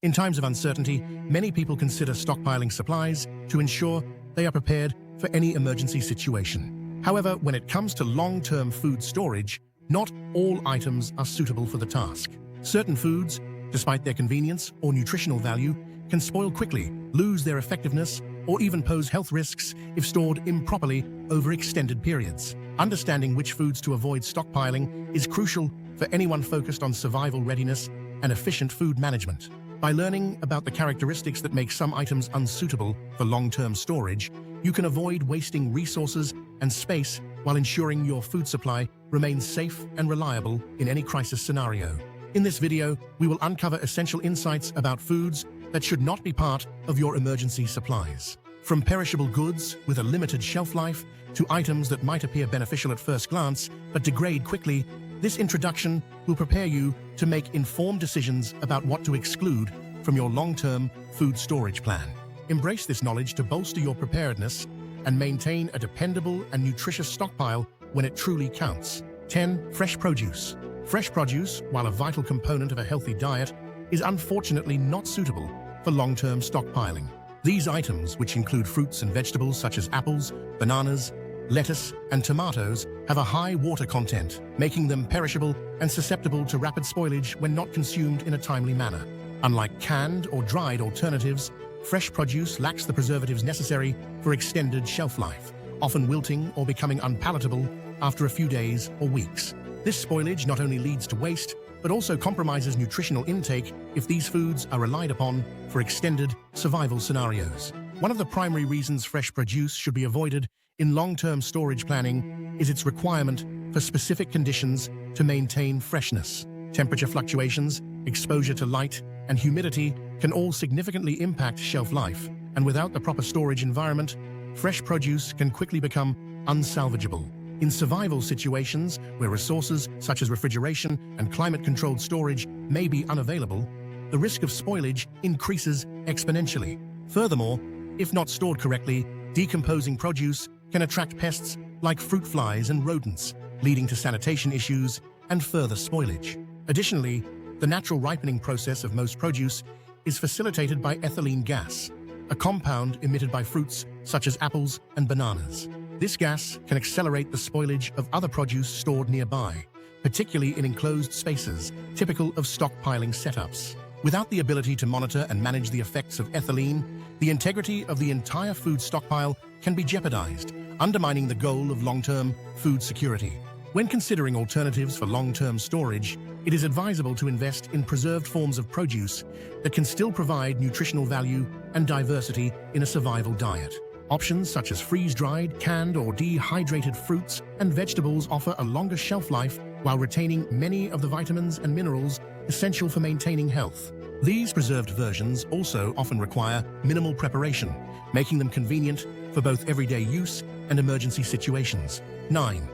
In times of uncertainty, many people consider stockpiling supplies to ensure they are prepared for any emergency situation. However, when it comes to long-term food storage, not all items are suitable for the task. Certain foods, despite their convenience or nutritional value, can spoil quickly, lose their effectiveness, or even pose health risks if stored improperly over extended periods. Understanding which foods to avoid stockpiling is crucial for anyone focused on survival readiness and efficient food management. By learning about the characteristics that make some items unsuitable for long-term storage, you can avoid wasting resources and space while ensuring your food supply remains safe and reliable in any crisis scenario. In this video, we will uncover essential insights about foods that should not be part of your emergency supplies. From perishable goods with a limited shelf life to items that might appear beneficial at first glance but degrade quickly, this introduction will prepare you to make informed decisions about what to exclude from your long-term food storage plan. Embrace this knowledge to bolster your preparedness and maintain a dependable and nutritious stockpile when it truly counts. 10. Fresh produce. Fresh produce, while a vital component of a healthy diet, is unfortunately not suitable for long-term stockpiling. These items, which include fruits and vegetables such as apples, bananas, lettuce, and tomatoes, have a high water content, making them perishable and susceptible to rapid spoilage when not consumed in a timely manner. Unlike canned or dried alternatives, fresh produce lacks the preservatives necessary for extended shelf life, often wilting or becoming unpalatable after a few days or weeks. This spoilage not only leads to waste, but also compromises nutritional intake if these foods are relied upon for extended survival scenarios. One of the primary reasons fresh produce should be avoided in long-term storage planning is its requirement for specific conditions to maintain freshness. Temperature fluctuations, exposure to light, and humidity can all significantly impact shelf life, and without the proper storage environment, fresh produce can quickly become unsalvageable. In survival situations where resources such as refrigeration and climate-controlled storage may be unavailable, the risk of spoilage increases exponentially. Furthermore, if not stored correctly, decomposing produce can attract pests like fruit flies and rodents, leading to sanitation issues and further spoilage. Additionally, the natural ripening process of most produce is facilitated by ethylene gas, a compound emitted by fruits such as apples and bananas. This gas can accelerate the spoilage of other produce stored nearby, particularly in enclosed spaces, typical of stockpiling setups. Without the ability to monitor and manage the effects of ethylene, the integrity of the entire food stockpile can be jeopardized, undermining the goal of long-term food security. When considering alternatives for long-term storage, it is advisable to invest in preserved forms of produce that can still provide nutritional value and diversity in a survival diet. Options such as freeze-dried, canned, or dehydrated fruits and vegetables offer a longer shelf life while retaining many of the vitamins and minerals essential for maintaining health. These preserved versions also often require minimal preparation, making them convenient for both everyday use and emergency situations. 9.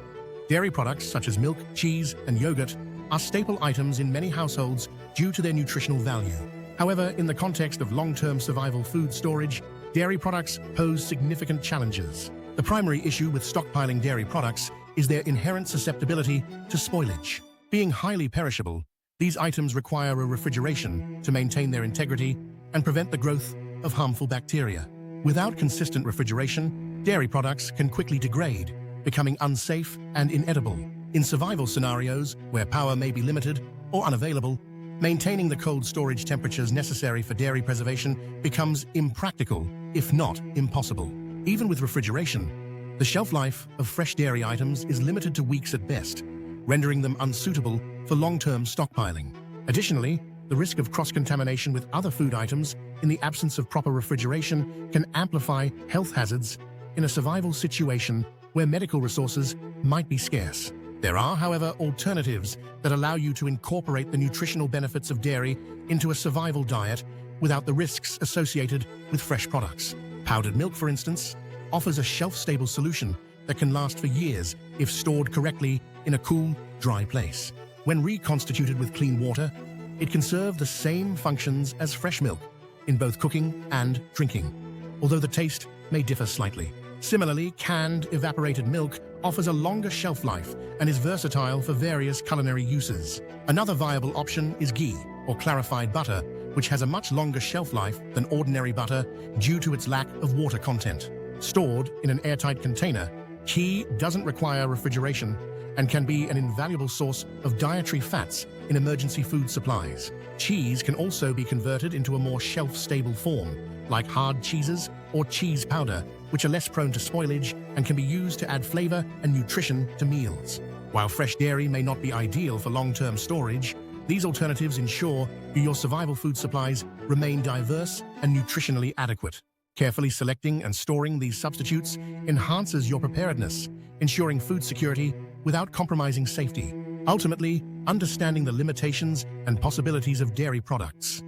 Dairy products such as milk, cheese, and yogurt are staple items in many households due to their nutritional value. However, in the context of long-term survival food storage, dairy products pose significant challenges. The primary issue with stockpiling dairy products is their inherent susceptibility to spoilage. Being highly perishable, these items require a refrigeration to maintain their integrity and prevent the growth of harmful bacteria. Without consistent refrigeration, dairy products can quickly degrade, becoming unsafe and inedible. In survival scenarios where power may be limited or unavailable, maintaining the cold storage temperatures necessary for dairy preservation becomes impractical, if not impossible. Even with refrigeration, the shelf life of fresh dairy items is limited to weeks at best, rendering them unsuitable for long-term stockpiling. Additionally, the risk of cross-contamination with other food items in the absence of proper refrigeration can amplify health hazards in a survival situation where medical resources might be scarce. There are, however, alternatives that allow you to incorporate the nutritional benefits of dairy into a survival diet without the risks associated with fresh products. Powdered milk, for instance, offers a shelf-stable solution that can last for years if stored correctly in a cool, dry place. When reconstituted with clean water, it can serve the same functions as fresh milk in both cooking and drinking, although the taste may differ slightly. Similarly, canned evaporated milk offers a longer shelf life and is versatile for various culinary uses. Another viable option is ghee, or clarified butter, which has a much longer shelf life than ordinary butter due to its lack of water content. Stored in an airtight container, ghee doesn't require refrigeration and can be an invaluable source of dietary fats in emergency food supplies. Cheese can also be converted into a more shelf-stable form, like hard cheeses or cheese powder, which are less prone to spoilage and can be used to add flavor and nutrition to meals. While fresh dairy may not be ideal for long-term storage, these alternatives ensure your survival food supplies remain diverse and nutritionally adequate. Carefully selecting and storing these substitutes enhances your preparedness, ensuring food security without compromising safety. Ultimately, understanding the limitations and possibilities of dairy products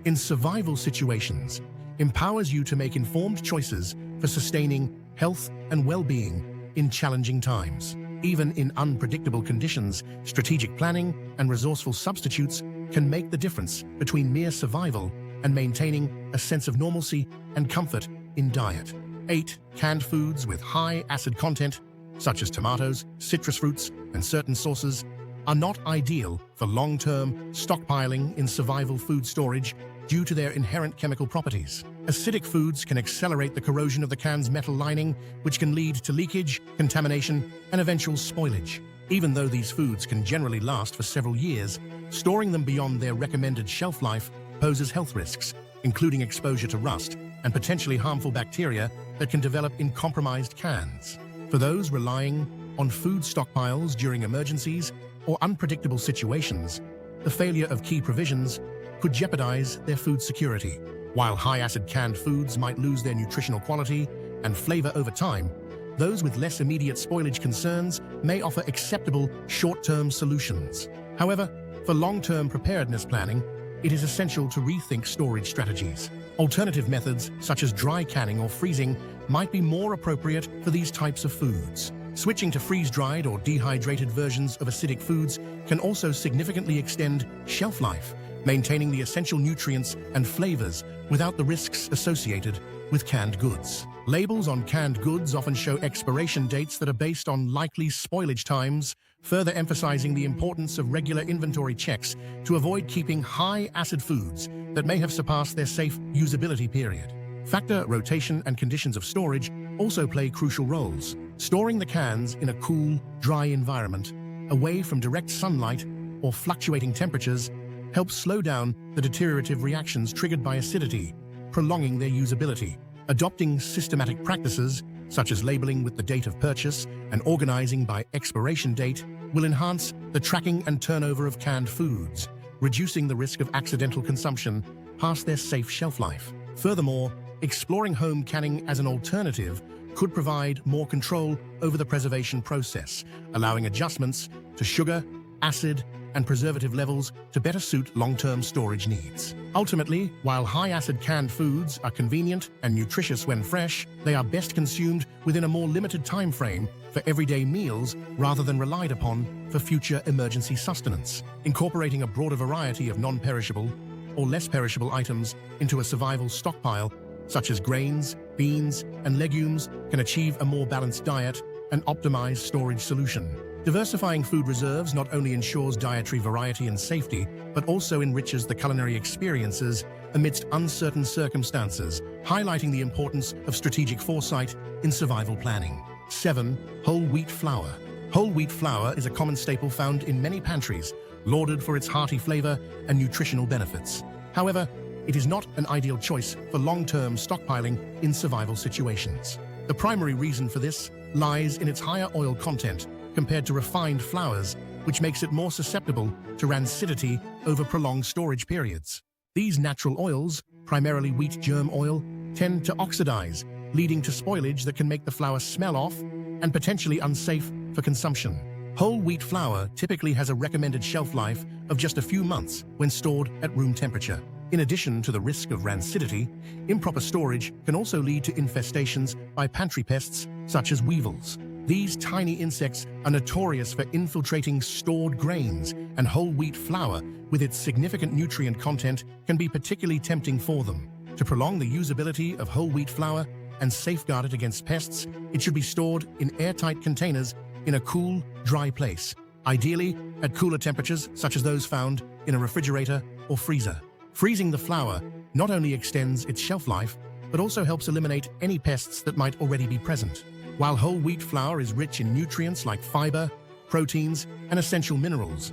in survival situations empowers you to make informed choices for sustaining health and well-being in challenging times. Even in unpredictable conditions, strategic planning and resourceful substitutes can make the difference between mere survival and maintaining a sense of normalcy and comfort in diet. 8. Canned foods with high acid content, such as tomatoes, citrus fruits, and certain sauces, are not ideal for long-term stockpiling in survival food storage due to their inherent chemical properties. Acidic foods can accelerate the corrosion of the can's metal lining, which can lead to leakage, contamination, and eventual spoilage. Even though these foods can generally last for several years, storing them beyond their recommended shelf life poses health risks, including exposure to rust and potentially harmful bacteria that can develop in compromised cans. For those relying on food stockpiles during emergencies or unpredictable situations, the failure of key provisions could jeopardize their food security. While high-acid canned foods might lose their nutritional quality and flavor over time, those with less immediate spoilage concerns may offer acceptable short-term solutions. However, for long-term preparedness planning, it is essential to rethink storage strategies. Alternative methods, such as dry canning or freezing, might be more appropriate for these types of foods. Switching to freeze-dried or dehydrated versions of acidic foods can also significantly extend shelf life, maintaining the essential nutrients and flavors without the risks associated with canned goods. Labels on canned goods often show expiration dates that are based on likely spoilage times, further emphasizing the importance of regular inventory checks to avoid keeping high-acid foods that may have surpassed their safe usability period. Factor rotation and conditions of storage also play crucial roles. Storing the cans in a cool, dry environment, away from direct sunlight or fluctuating temperatures, helps slow down the deteriorative reactions triggered by acidity, prolonging their usability. Adopting systematic practices, such as labeling with the date of purchase and organizing by expiration date, will enhance the tracking and turnover of canned foods, reducing the risk of accidental consumption past their safe shelf life. Furthermore, exploring home canning as an alternative could provide more control over the preservation process, allowing adjustments to sugar, acid, and preservative levels to better suit long-term storage needs. Ultimately, while high-acid canned foods are convenient and nutritious when fresh, they are best consumed within a more limited time frame for everyday meals rather than relied upon for future emergency sustenance. Incorporating a broader variety of non-perishable or less perishable items into a survival stockpile, such as grains, beans, and legumes, can achieve a more balanced diet and optimized storage solution. Diversifying food reserves not only ensures dietary variety and safety, but also enriches the culinary experiences amidst uncertain circumstances, highlighting the importance of strategic foresight in survival planning. 7. Whole wheat flour. Whole wheat flour is a common staple found in many pantries, lauded for its hearty flavor and nutritional benefits. However, it is not an ideal choice for long-term stockpiling in survival situations. The primary reason for this lies in its higher oil content compared to refined flours, which makes it more susceptible to rancidity over prolonged storage periods. These natural oils, primarily wheat germ oil, tend to oxidize, leading to spoilage that can make the flour smell off and potentially unsafe for consumption. Whole wheat flour typically has a recommended shelf life of just a few months when stored at room temperature. In addition to the risk of rancidity, improper storage can also lead to infestations by pantry pests such as weevils. These tiny insects are notorious for infiltrating stored grains, and whole wheat flour, with its significant nutrient content, can be particularly tempting for them. To prolong the usability of whole wheat flour and safeguard it against pests, it should be stored in airtight containers in a cool, dry place, ideally at cooler temperatures such as those found in a refrigerator or freezer. Freezing the flour not only extends its shelf life, but also helps eliminate any pests that might already be present. While whole wheat flour is rich in nutrients like fiber, proteins, and essential minerals,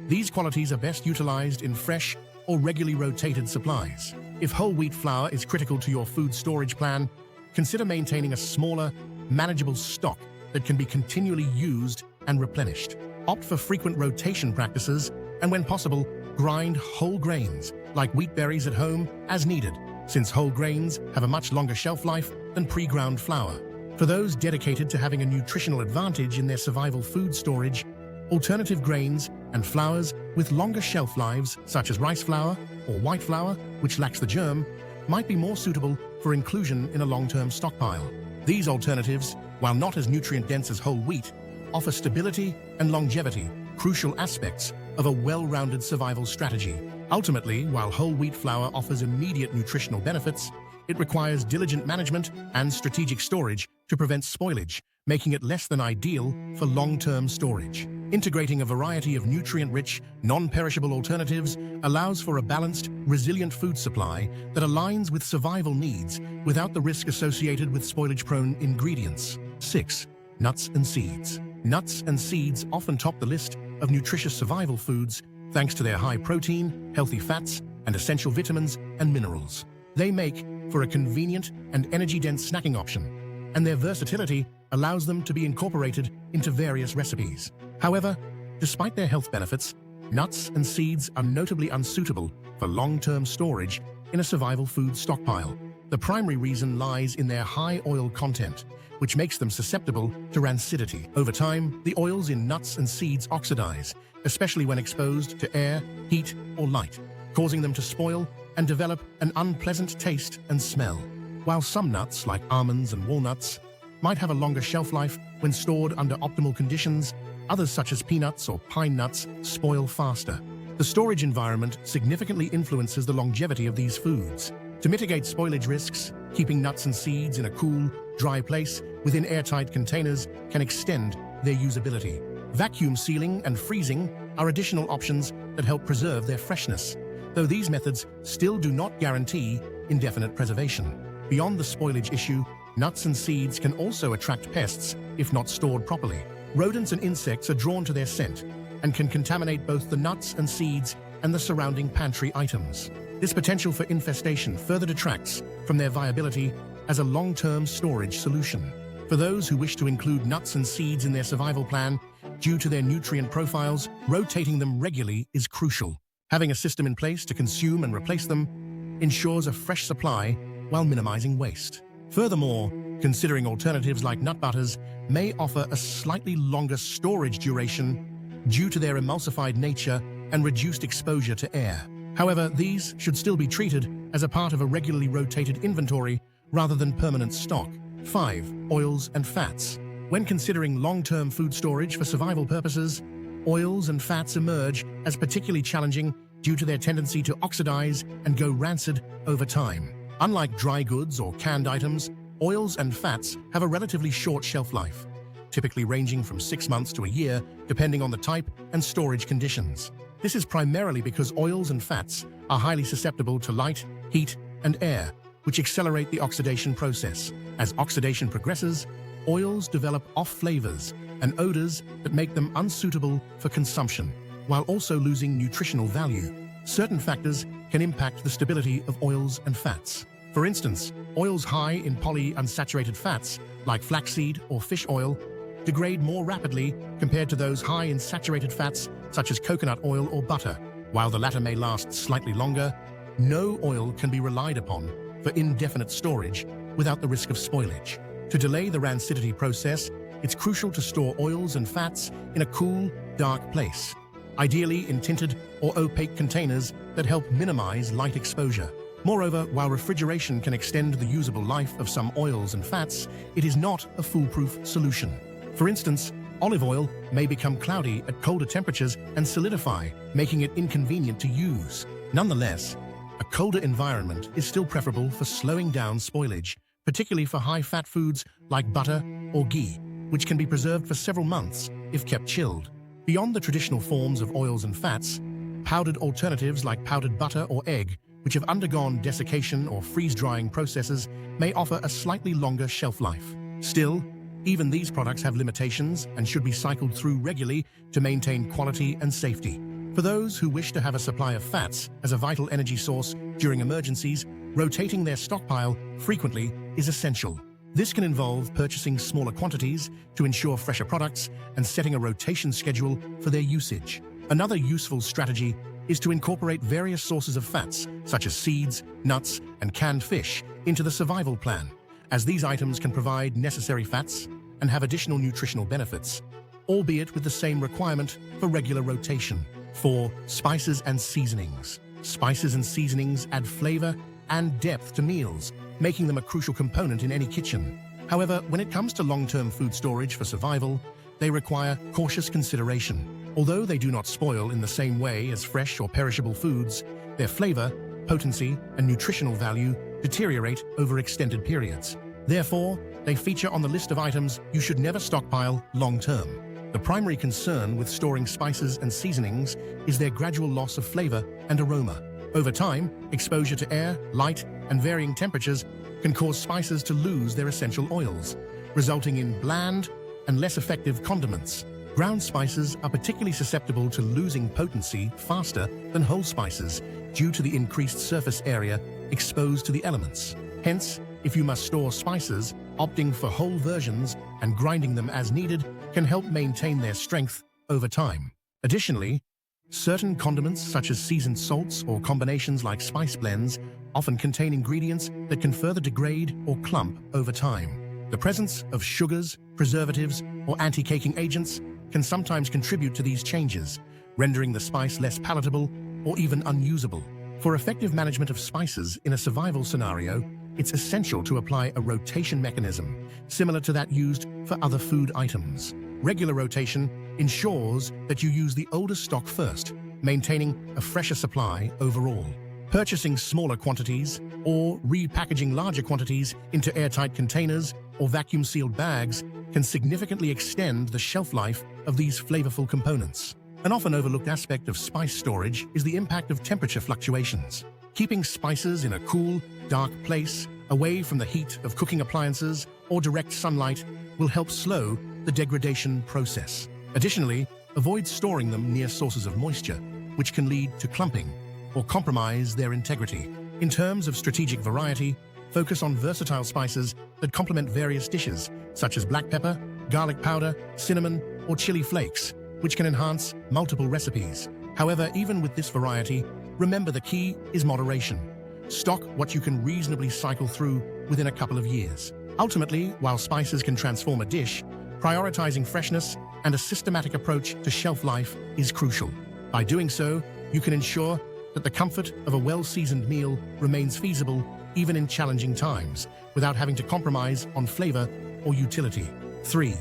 these qualities are best utilized in fresh or regularly rotated supplies. If whole wheat flour is critical to your food storage plan, consider maintaining a smaller, manageable stock that can be continually used and replenished. Opt for frequent rotation practices and, when possible, grind whole grains like wheat berries at home as needed, since whole grains have a much longer shelf life than pre-ground flour. For those dedicated to having a nutritional advantage in their survival food storage, alternative grains and flours with longer shelf lives, such as rice flour or white flour, which lacks the germ, might be more suitable for inclusion in a long-term stockpile. These alternatives, while not as nutrient-dense as whole wheat, offer stability and longevity, crucial aspects of a well-rounded survival strategy. Ultimately, while whole wheat flour offers immediate nutritional benefits, it requires diligent management and strategic storage to prevent spoilage, making it less than ideal for long-term storage. Integrating a variety of nutrient-rich, non-perishable alternatives allows for a balanced, resilient food supply that aligns with survival needs without the risk associated with spoilage-prone ingredients. 6. Nuts and seeds. Nuts and seeds often top the list of nutritious survival foods thanks to their high protein, healthy fats, and essential vitamins and minerals. They make for a convenient and energy-dense snacking option, and their versatility allows them to be incorporated into various recipes. However, despite their health benefits, nuts and seeds are notably unsuitable for long-term storage in a survival food stockpile. The primary reason lies in their high oil content, which makes them susceptible to rancidity. Over time, the oils in nuts and seeds oxidize, especially when exposed to air, heat, or light, causing them to spoil and develop an unpleasant taste and smell. While some nuts, like almonds and walnuts, might have a longer shelf life when stored under optimal conditions, others such as peanuts or pine nuts spoil faster. The storage environment significantly influences the longevity of these foods. To mitigate spoilage risks, keeping nuts and seeds in a cool, dry place within airtight containers can extend their usability. Vacuum sealing and freezing are additional options that help preserve their freshness, though these methods still do not guarantee indefinite preservation. Beyond the spoilage issue, nuts and seeds can also attract pests if not stored properly. Rodents and insects are drawn to their scent and can contaminate both the nuts and seeds and the surrounding pantry items. This potential for infestation further detracts from their viability as a long-term storage solution. For those who wish to include nuts and seeds in their survival plan, due to their nutrient profiles, rotating them regularly is crucial. Having a system in place to consume and replace them ensures a fresh supply while minimizing waste. Furthermore, considering alternatives like nut butters may offer a slightly longer storage duration due to their emulsified nature and reduced exposure to air. However, these should still be treated as a part of a regularly rotated inventory rather than permanent stock. 5. Oils and fats. When considering long-term food storage for survival purposes, oils and fats emerge as particularly challenging due to their tendency to oxidize and go rancid over time. Unlike dry goods or canned items, oils and fats have a relatively short shelf life, typically ranging from 6 months to a year, depending on the type and storage conditions. This is primarily because oils and fats are highly susceptible to light, heat, and air, which accelerate the oxidation process. As oxidation progresses, oils develop off flavors and odors that make them unsuitable for consumption, while also losing nutritional value. Certain factors can impact the stability of oils and fats. For instance, oils high in polyunsaturated fats, like flaxseed or fish oil, degrade more rapidly compared to those high in saturated fats, such as coconut oil or butter. While the latter may last slightly longer, no oil can be relied upon for indefinite storage without the risk of spoilage. To delay the rancidity process, it's crucial to store oils and fats in a cool, dark place, ideally in tinted or opaque containers that help minimize light exposure. Moreover, while refrigeration can extend the usable life of some oils and fats, it is not a foolproof solution. For instance, olive oil may become cloudy at colder temperatures and solidify, making it inconvenient to use. Nonetheless, a colder environment is still preferable for slowing down spoilage, particularly for high-fat foods like butter or ghee, which can be preserved for several months if kept chilled. Beyond the traditional forms of oils and fats, powdered alternatives like powdered butter or egg, which have undergone desiccation or freeze-drying processes, may offer a slightly longer shelf life. Still, even these products have limitations and should be cycled through regularly to maintain quality and safety. For those who wish to have a supply of fats as a vital energy source during emergencies, rotating their stockpile frequently is essential. This can involve purchasing smaller quantities to ensure fresher products and setting a rotation schedule for their usage. Another useful strategy is to incorporate various sources of fats, such as seeds, nuts, and canned fish, into the survival plan, as these items can provide necessary fats and have additional nutritional benefits, albeit with the same requirement for regular rotation. 4. Spices and seasonings. Spices and seasonings add flavor and depth to meals, making them a crucial component in any kitchen. However, when it comes to long-term food storage for survival, they require cautious consideration. Although they do not spoil in the same way as fresh or perishable foods, their flavor, potency, and nutritional value deteriorate over extended periods. Therefore, they feature on the list of items you should never stockpile long-term. The primary concern with storing spices and seasonings is their gradual loss of flavor and aroma. Over time, exposure to air, light, and varying temperatures can cause spices to lose their essential oils, resulting in bland and less effective condiments. Ground spices are particularly susceptible to losing potency faster than whole spices due to the increased surface area exposed to the elements. Hence, if you must store spices, opting for whole versions and grinding them as needed can help maintain their strength over time. Additionally, certain condiments such as seasoned salts or combinations like spice blends often contain ingredients that can further degrade or clump over time. The presence of sugars, preservatives, or anti-caking agents can sometimes contribute to these changes, rendering the spice less palatable or even unusable. For effective management of spices in a survival scenario, it's essential to apply a rotation mechanism, similar to that used for other food items. Regular rotation ensures that you use the older stock first, maintaining a fresher supply overall. Purchasing smaller quantities or repackaging larger quantities into airtight containers or vacuum-sealed bags can significantly extend the shelf life of these flavorful components. An often overlooked aspect of spice storage is the impact of temperature fluctuations. Keeping spices in a cool, dark place, away from the heat of cooking appliances or direct sunlight, will help slow the degradation process. Additionally, avoid storing them near sources of moisture, which can lead to clumping or compromise their integrity. In terms of strategic variety, focus on versatile spices that complement various dishes, such as black pepper, garlic powder, cinnamon, or chili flakes, which can enhance multiple recipes. However, even with this variety, remember the key is moderation. Stock what you can reasonably cycle through within a couple of years. Ultimately, while spices can transform a dish, prioritizing freshness and a systematic approach to shelf life is crucial. By doing so, you can ensure that the comfort of a well-seasoned meal remains feasible even in challenging times, without having to compromise on flavor or utility. 3.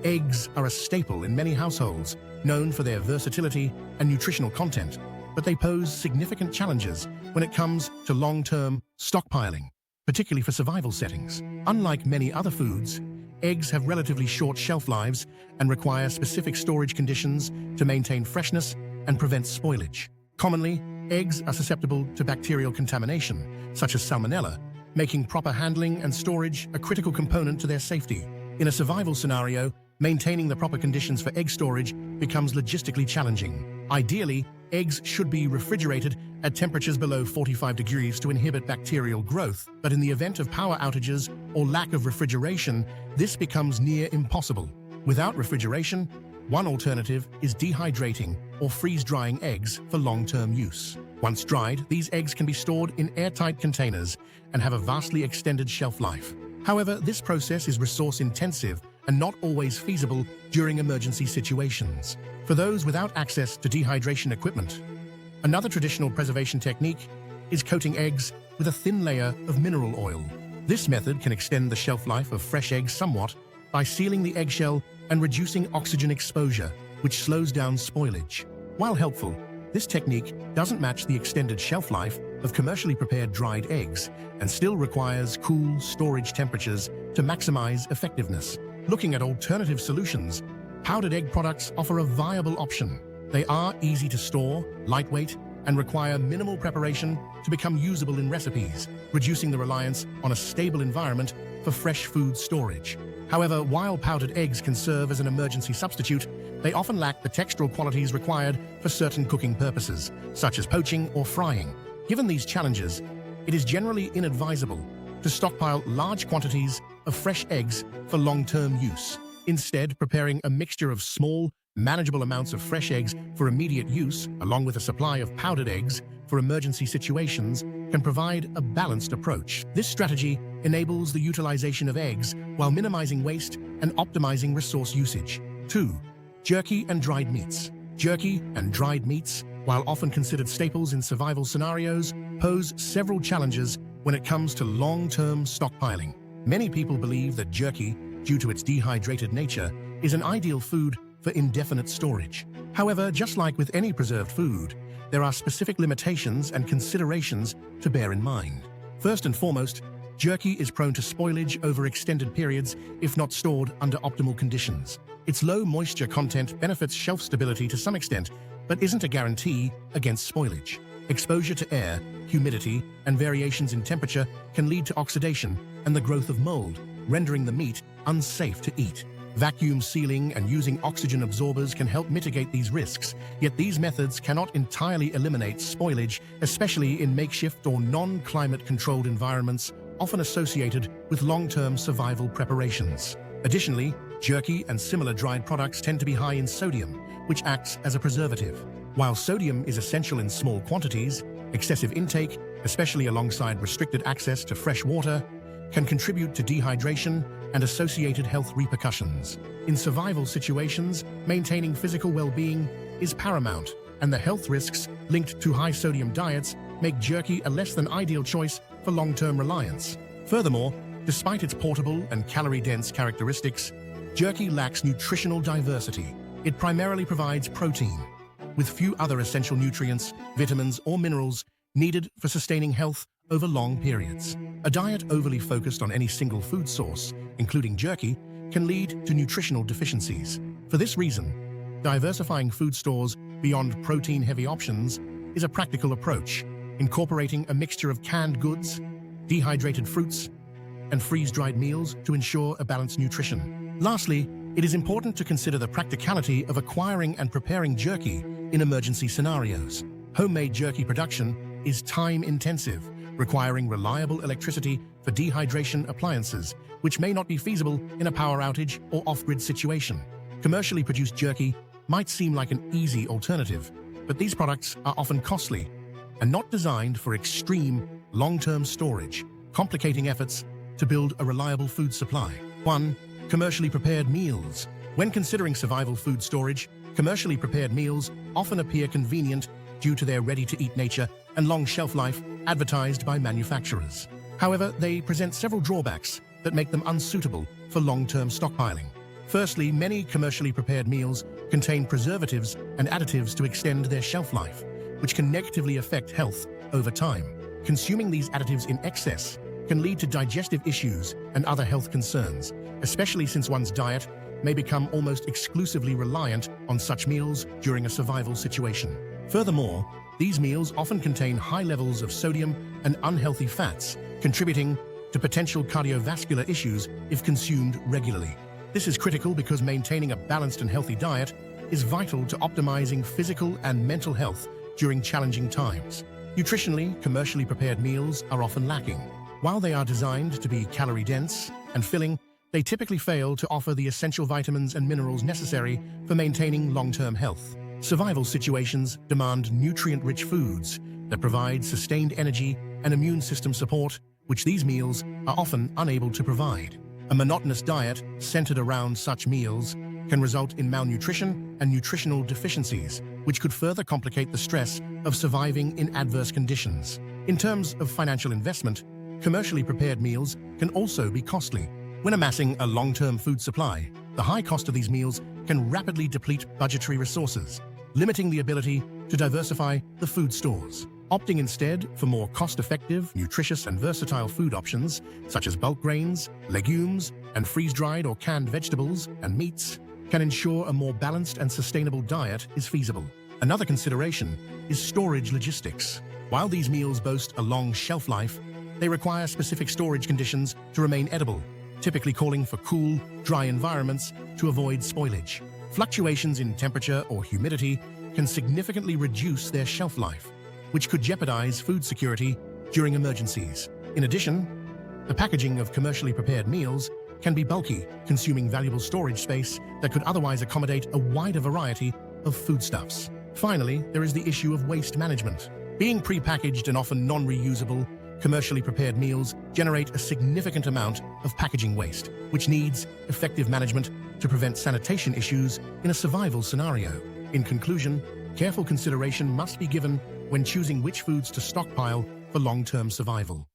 Eggs are a staple in many households, known for their versatility and nutritional content, but they pose significant challenges when it comes to long-term stockpiling, particularly for survival settings. Unlike many other foods, eggs have relatively short shelf lives and require specific storage conditions to maintain freshness and prevent spoilage. Commonly, eggs are susceptible to bacterial contamination, such as salmonella, making proper handling and storage a critical component to their safety. In a survival scenario, maintaining the proper conditions for egg storage becomes logistically challenging. Ideally, eggs should be refrigerated at temperatures below 45 degrees to inhibit bacterial growth, but in the event of power outages or lack of refrigeration, this becomes near impossible. Without refrigeration, one alternative is dehydrating or freeze-drying eggs for long-term use. Once dried, these eggs can be stored in airtight containers and have a vastly extended shelf life. However, this process is resource-intensive and not always feasible during emergency situations. For those without access to dehydration equipment, another traditional preservation technique is coating eggs with a thin layer of mineral oil. This method can extend the shelf life of fresh eggs somewhat by sealing the eggshell and reducing oxygen exposure, which slows down spoilage. While helpful, this technique doesn't match the extended shelf life of commercially prepared dried eggs and still requires cool storage temperatures to maximize effectiveness. Looking at alternative solutions, Powdered egg products offer a viable option. They are easy to store, lightweight, and require minimal preparation to become usable in recipes, reducing the reliance on a stable environment for fresh food storage. However, while powdered eggs can serve as an emergency substitute, they often lack the textural qualities required for certain cooking purposes, such as poaching or frying. Given these challenges, it is generally inadvisable to stockpile large quantities of fresh eggs for long-term use. Instead, preparing a mixture of small, manageable amounts of fresh eggs for immediate use, along with a supply of powdered eggs for emergency situations, can provide a balanced approach. This strategy enables the utilization of eggs while minimizing waste and optimizing resource usage. 2. Jerky and dried meats. Jerky and dried meats, while often considered staples in survival scenarios, pose several challenges when it comes to long-term stockpiling. Many people believe that jerky, due to its dehydrated nature, is an ideal food for indefinite storage. However, just like with any preserved food, there are specific limitations and considerations to bear in mind. First and foremost, jerky is prone to spoilage over extended periods if not stored under optimal conditions. Its low moisture content benefits shelf stability to some extent, but isn't a guarantee against spoilage. Exposure to air, humidity, and variations in temperature can lead to oxidation and the growth of mold, rendering the meat unsafe to eat. Vacuum sealing and using oxygen absorbers can help mitigate these risks, yet these methods cannot entirely eliminate spoilage, especially in makeshift or non-climate controlled environments, often associated with long-term survival preparations. Additionally, jerky and similar dried products tend to be high in sodium, which acts as a preservative. While sodium is essential in small quantities, excessive intake, especially alongside restricted access to fresh water, can contribute to dehydration and associated health repercussions. In survival situations, maintaining physical well-being is paramount, and the health risks linked to high-sodium diets make jerky a less than ideal choice for long-term reliance. Furthermore, despite its portable and calorie-dense characteristics, jerky lacks nutritional diversity. It primarily provides protein, with few other essential nutrients, vitamins, or minerals needed for sustaining health over long periods. A diet overly focused on any single food source, including jerky, can lead to nutritional deficiencies. For this reason, diversifying food stores beyond protein-heavy options is a practical approach, incorporating a mixture of canned goods, dehydrated fruits, and freeze-dried meals to ensure a balanced nutrition. Lastly, it is important to consider the practicality of acquiring and preparing jerky in emergency scenarios. Homemade jerky production is time-intensive, requiring reliable electricity for dehydration appliances, which may not be feasible in a power outage or off-grid situation. Commercially produced jerky might seem like an easy alternative, but these products are often costly and not designed for extreme, long-term storage, complicating efforts to build a reliable food supply. 1. Commercially prepared meals. When considering survival food storage, commercially prepared meals often appear convenient due to their ready-to-eat nature and long shelf life advertised by manufacturers. However, they present several drawbacks that make them unsuitable for long-term stockpiling. Firstly, many commercially prepared meals contain preservatives and additives to extend their shelf life, which can negatively affect health over time. Consuming these additives in excess can lead to digestive issues and other health concerns, especially since one's diet may become almost exclusively reliant on such meals during a survival situation. Furthermore, these meals often contain high levels of sodium and unhealthy fats, contributing to potential cardiovascular issues if consumed regularly. This is critical because maintaining a balanced and healthy diet is vital to optimizing physical and mental health during challenging times. Nutritionally, commercially prepared meals are often lacking. While they are designed to be calorie-dense and filling, they typically fail to offer the essential vitamins and minerals necessary for maintaining long-term health. Survival situations demand nutrient-rich foods that provide sustained energy and immune system support, which these meals are often unable to provide. A monotonous diet centered around such meals can result in malnutrition and nutritional deficiencies, which could further complicate the stress of surviving in adverse conditions. In terms of financial investment, commercially prepared meals can also be costly. When amassing a long-term food supply, the high cost of these meals can rapidly deplete budgetary resources, limiting the ability to diversify the food stores. Opting instead for more cost-effective, nutritious, and versatile food options, such as bulk grains, legumes, and freeze-dried or canned vegetables and meats, can ensure a more balanced and sustainable diet is feasible. Another consideration is storage logistics. While these meals boast a long shelf life, they require specific storage conditions to remain edible, typically calling for cool, dry environments to avoid spoilage. Fluctuations in temperature or humidity can significantly reduce their shelf life, which could jeopardize food security during emergencies. In addition, the packaging of commercially prepared meals can be bulky, consuming valuable storage space that could otherwise accommodate a wider variety of foodstuffs. Finally, there is the issue of waste management. Being pre-packaged and often non-reusable, commercially prepared meals generate a significant amount of packaging waste, which needs effective management to prevent sanitation issues in a survival scenario. In conclusion, careful consideration must be given when choosing which foods to stockpile for long-term survival.